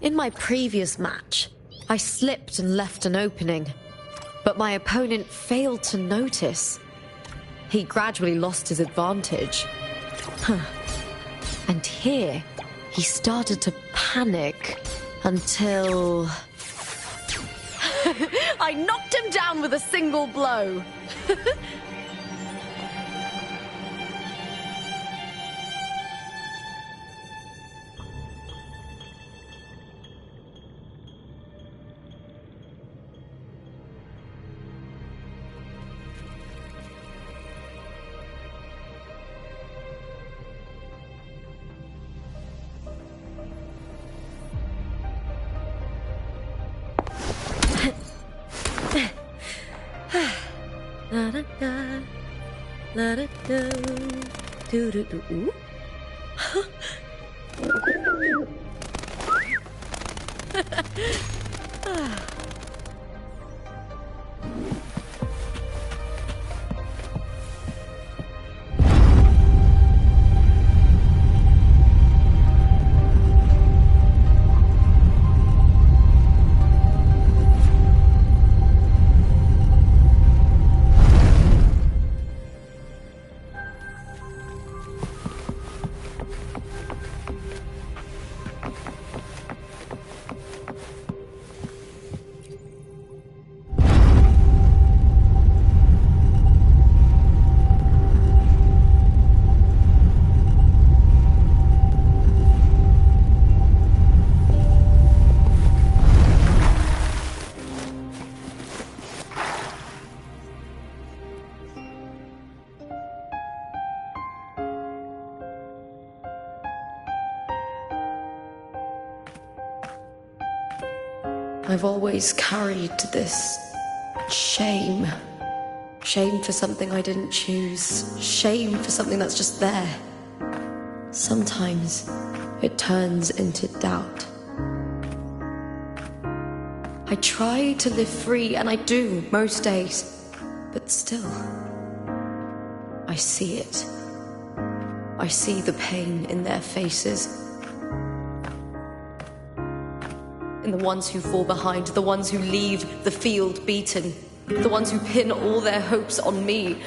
In my previous match, I slipped and left an opening, but my opponent failed to notice. He gradually lost his advantage. And here, he started to panic until... I knocked him down with a single blow. La da da, la da da, do do do. Ooh. I've always carried this shame. Shame for something I didn't choose. Shame for something that's just there. Sometimes it turns into doubt. I try to live free, and I do most days. But still, I see it. I see the pain in their faces. In the ones who fall behind, the ones who leave the field beaten, the ones who pin all their hopes on me.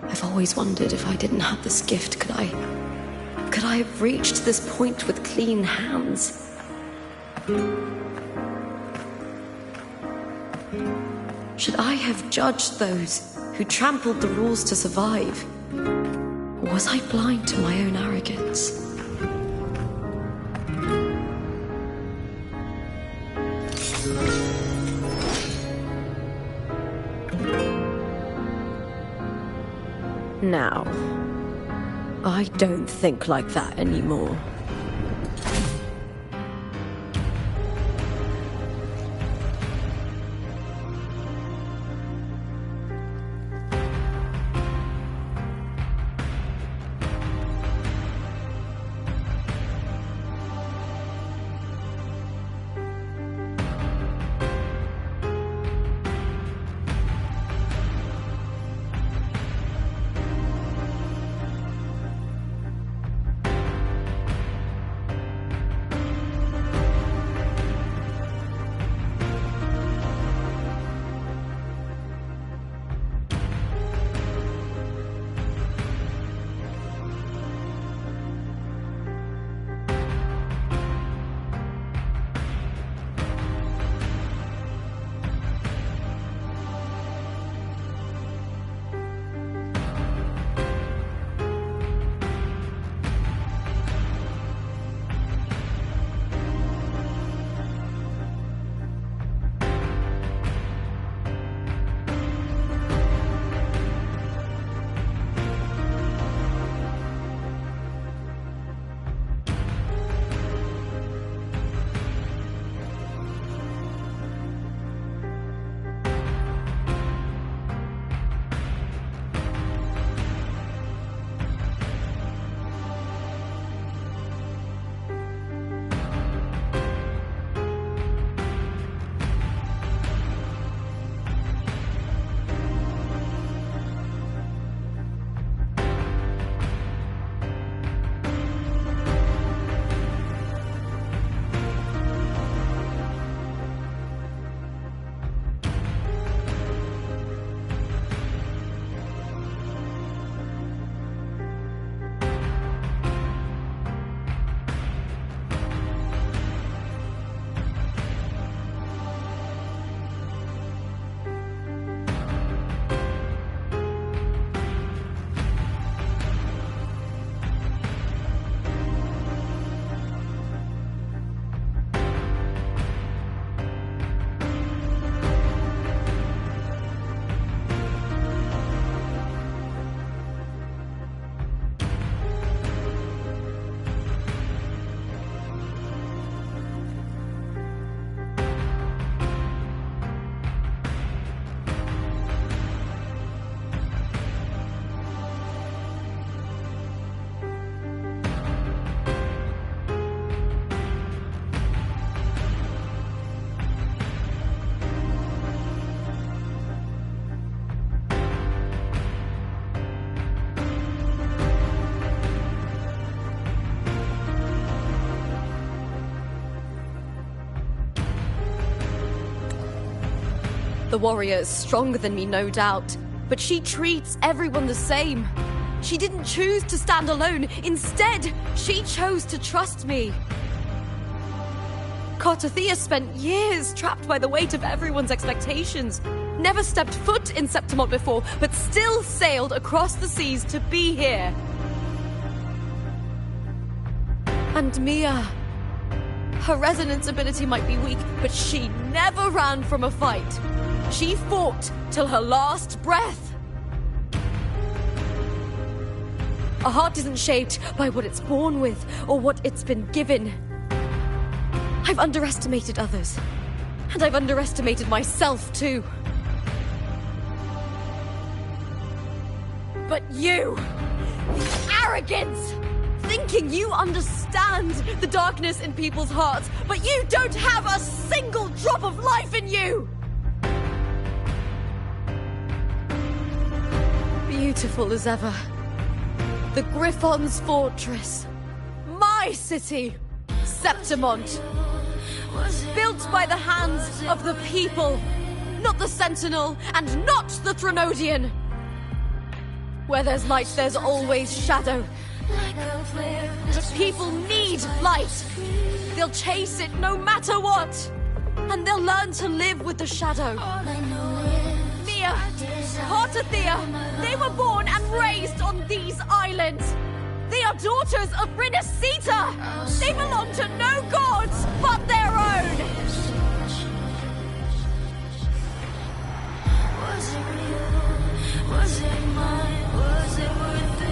I've always wondered if I didn't have this gift, could I have reached this point with clean hands? Should I have judged those who trampled the rules to survive? Or was I blind to my own arrogance? Now, I don't think like that anymore. The warrior is stronger than me, no doubt, but she treats everyone the same. She didn't choose to stand alone. Instead, she chose to trust me. Cartothea spent years trapped by the weight of everyone's expectations. Never stepped foot in Septimont before, but still sailed across the seas to be here. And Mia... her resonance ability might be weak, but she never ran from a fight. She fought till her last breath. A heart isn't shaped by what it's born with, or what it's been given. I've underestimated others, and I've underestimated myself too. But you, the arrogance, thinking you understand the darkness in people's hearts, but you don't have a single drop of life in you! Beautiful as ever. The Griffon's fortress. My city, Septimont. Built by the hands of the people, not the Sentinel, and not the Threnodian. Where there's light, there's always shadow. But people need light. They'll chase it no matter what. And they'll learn to live with the shadow. Mia, Cartothea, they were born and raised on these islands. They are daughters of Rinascita. They belong to no gods but their own. Was it real? Was it mine? Was it worth it?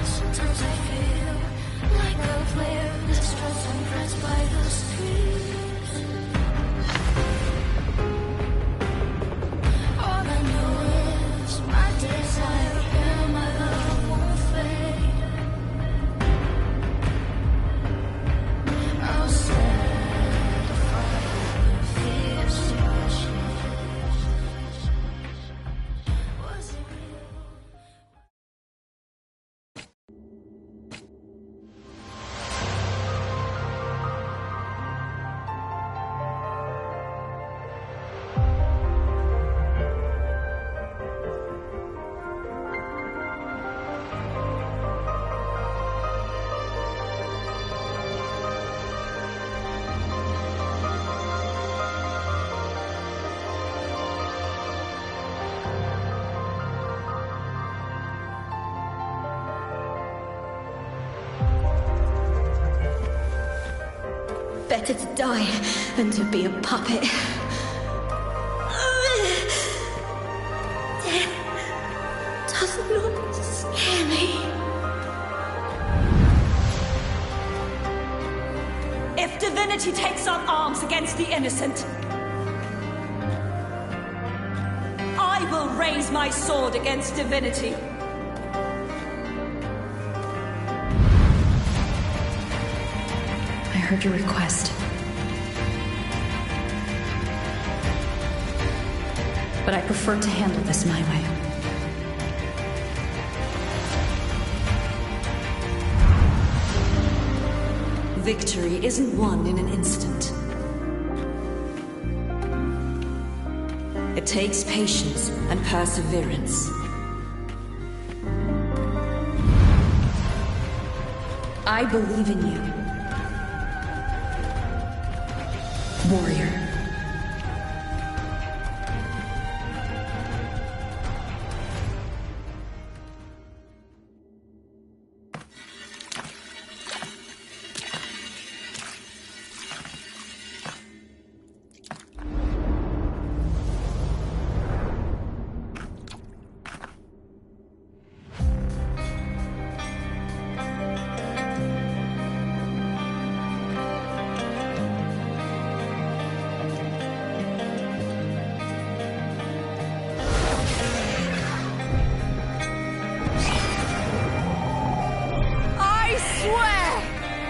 Sometimes I feel like a player distressed and pressed by the streets. All I know is my desire and my love won't fade. I'll set the fire with fierce passion. Was it real? Better to die than to be a puppet. Death does not scare me. If divinity takes up arms against the innocent, I will raise my sword against divinity. I heard your request. But I prefer to handle this my way. Victory isn't won in an instant. It takes patience and perseverance. I believe in you. Warrior.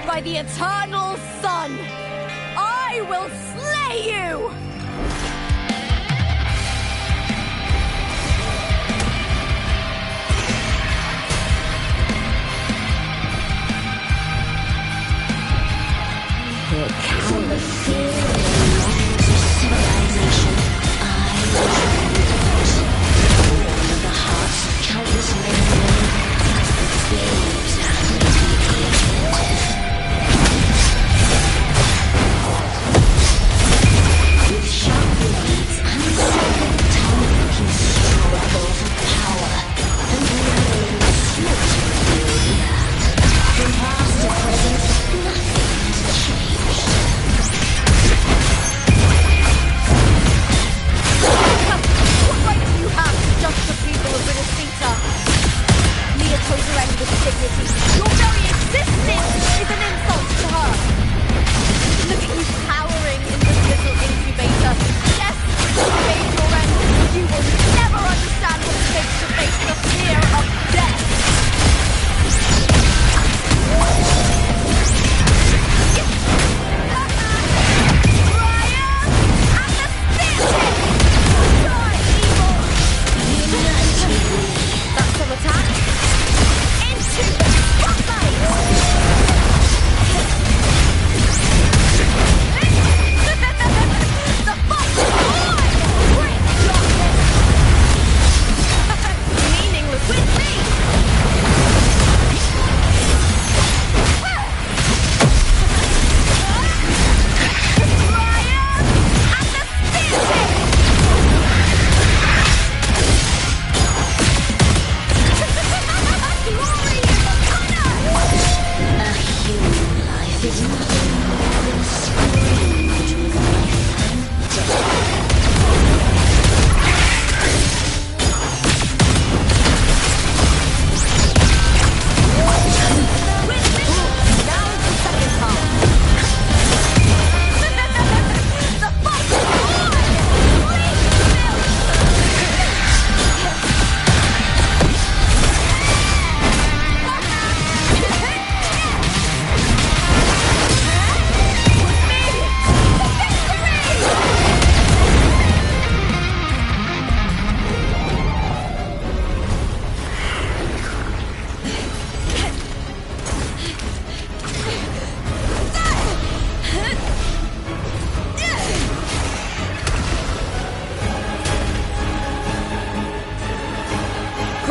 By the eternal sun, I will slay you!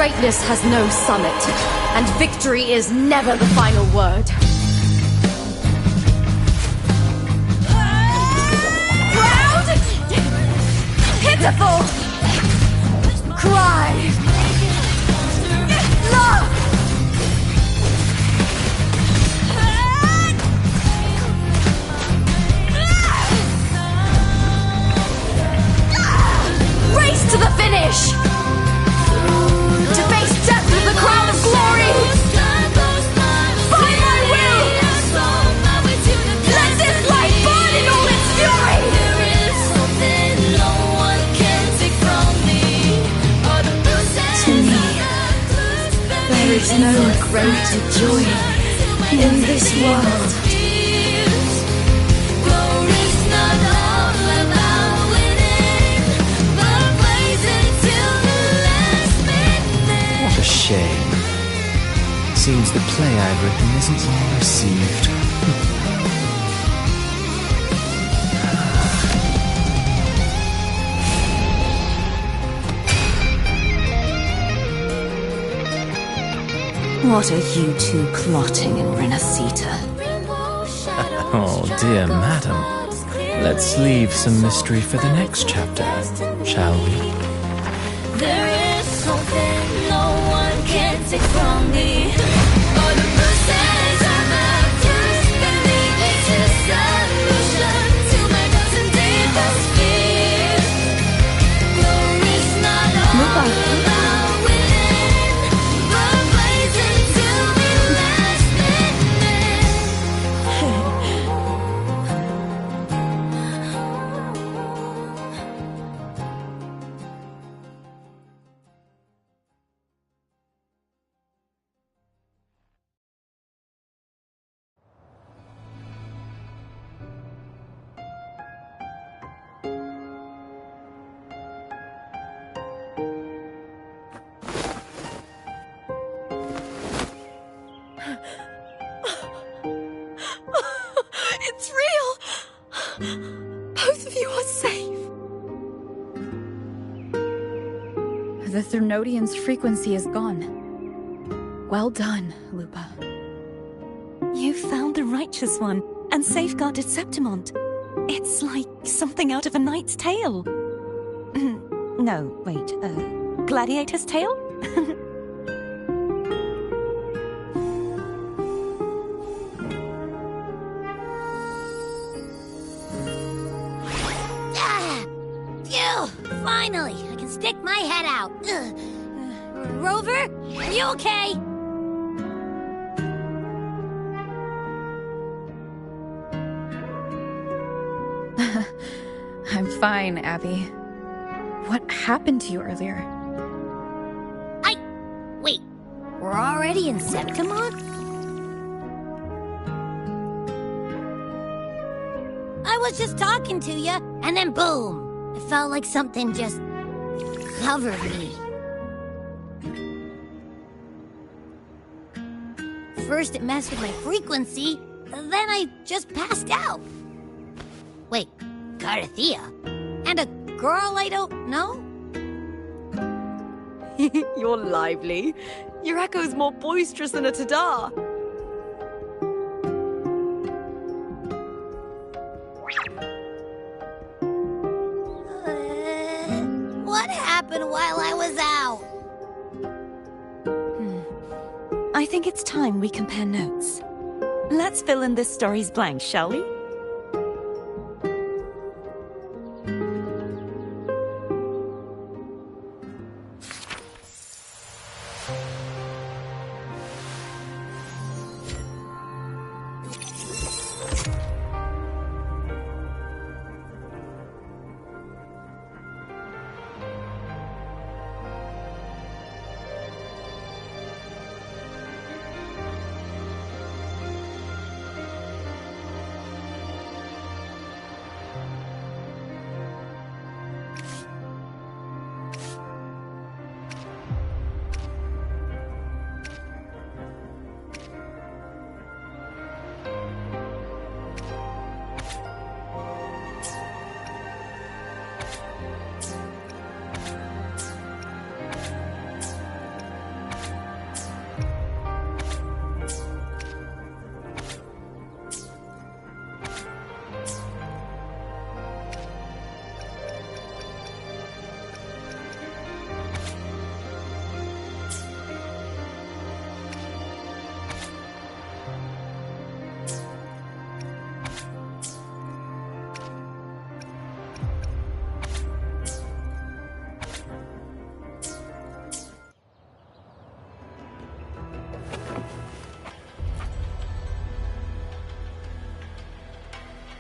Greatness has no summit, and victory is never the final word. Proud! Pitiful! Cry! Love! Race to the finish! To face death with the crown of glory! By my will! Let this light burn in all its fury! To me, there is no greater joy in this world. What a shame. Seems the play I've written isn't well received. What are you two plotting in Renacita? Oh, dear madam. Let's leave some mystery for the next chapter, shall we? There is something no one can take from me. All the bruises I've used, believe it's a solution to my dozen deepest fears. Glory's not all about winning, but blazing till the last It's real! Both of you are safe. The Threnodian's frequency is gone. Well done, Lupa. You found the righteous one and safeguarded Septimont. It's like something out of A Knight's Tale. No, wait, Gladiator's Tale? Phew! Finally, I can stick my head out. Rover, are you okay? I'm fine, Abby. What happened to you earlier? Wait, we're already in Septimont? I was just talking to you, and then boom! It felt like something just covered me. First it messed with my frequency, then I just passed out. Wait, Garthia? And a girl I don't know? You're lively. Your echo's more boisterous than a Tadar. What happened while I was out? I think it's time we compare notes. Let's fill in this story's blanks, shall we?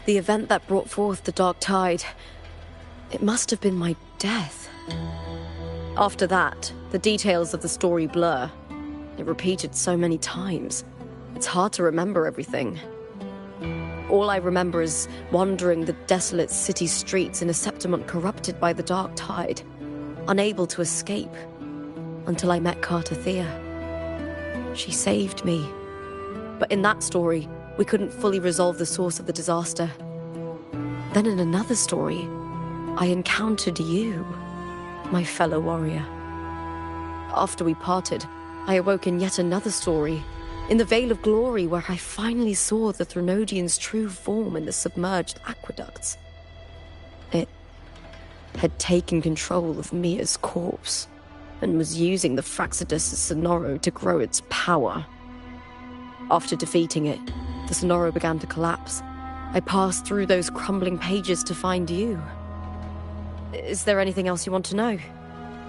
The event that brought forth the Dark Tide. It must have been my death. After that, the details of the story blur. It repeated so many times. It's hard to remember everything. All I remember is wandering the desolate city streets in a Septimont corrupted by the Dark Tide, unable to escape, until I met Carter Thea. She saved me. But in that story, we couldn't fully resolve the source of the disaster. Then in another story, I encountered you, my fellow warrior. After we parted, I awoke in yet another story, in the Vale of Glory, where I finally saw the Threnodian's true form in the submerged aqueducts. It had taken control of Mia's corpse, and was using the Fraxidus Sonoro to grow its power. After defeating it, the Sonoro began to collapse. I passed through those crumbling pages to find you. Is there anything else you want to know?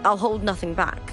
I'll hold nothing back.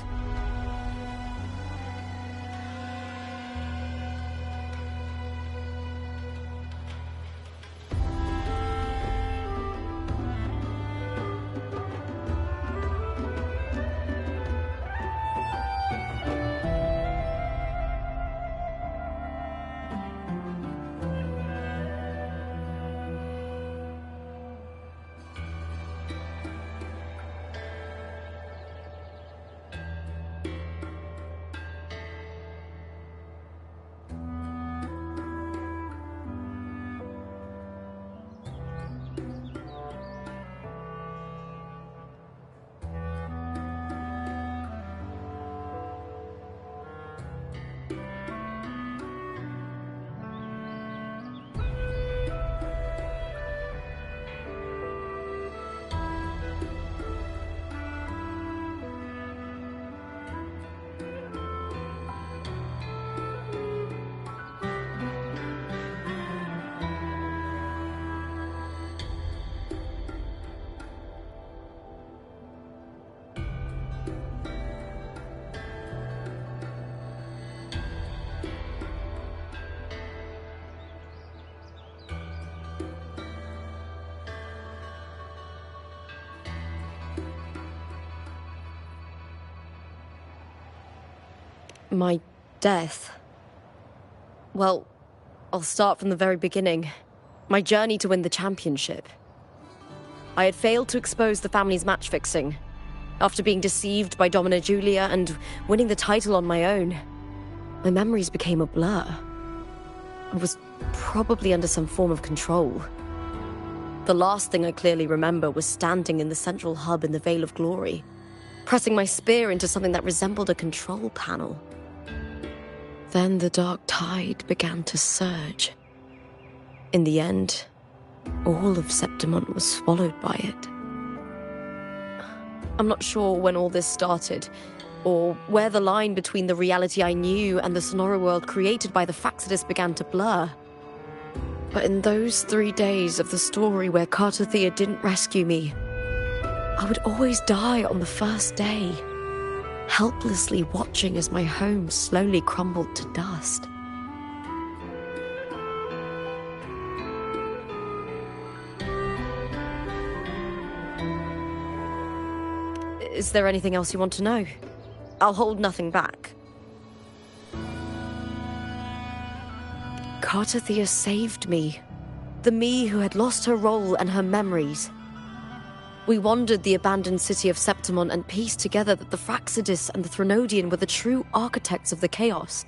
My death. Well, I'll start from the very beginning. My journey to win the championship. I had failed to expose the family's match fixing. After being deceived by Domina Julia and winning the title on my own, my memories became a blur. I was probably under some form of control. The last thing I clearly remember was standing in the central hub in the Vale of Glory, pressing my spear into something that resembled a control panel. Then the Dark Tide began to surge. In the end, all of Septimont was swallowed by it. I'm not sure when all this started, or where the line between the reality I knew and the Sonoro world created by the Fraxidus began to blur. But in those 3 days of the story where Carter Thea didn't rescue me, I would always die on the first day, helplessly watching as my home slowly crumbled to dust. Is there anything else you want to know? I'll hold nothing back. Carter Thea saved me. The me who had lost her role and her memories. We wandered the abandoned city of Septimont and pieced together that the Fraxidus and the Threnodian were the true architects of the chaos.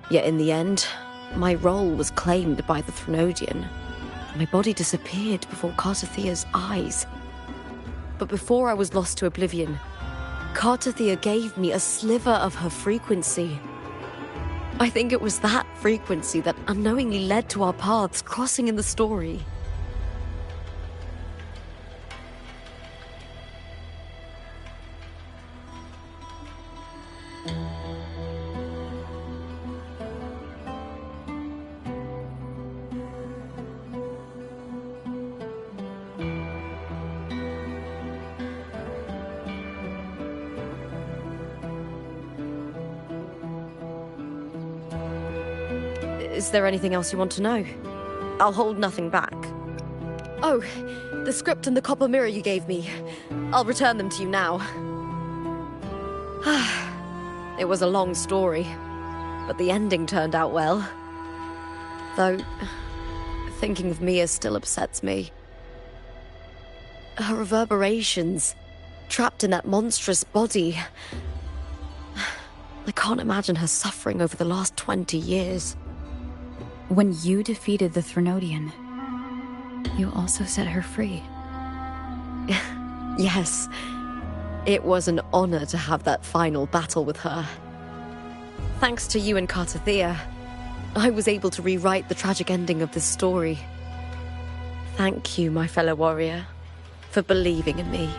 Yet in the end, my role was claimed by the Threnodian. My body disappeared before Carter Thea's eyes. But before I was lost to oblivion, Carter Thea gave me a sliver of her frequency. I think it was that frequency that unknowingly led to our paths crossing in the story. Is there anything else you want to know? I'll hold nothing back. Oh, the script and the copper mirror you gave me. I'll return them to you now. It was a long story, but the ending turned out well. Though, thinking of Mia still upsets me. Her reverberations, trapped in that monstrous body. I can't imagine her suffering over the last 20 years. When you defeated the Threnodian, you also set her free. Yes. It was an honor to have that final battle with her. Thanks to you and Cartathea, I was able to rewrite the tragic ending of this story. Thank you, my fellow warrior, for believing in me.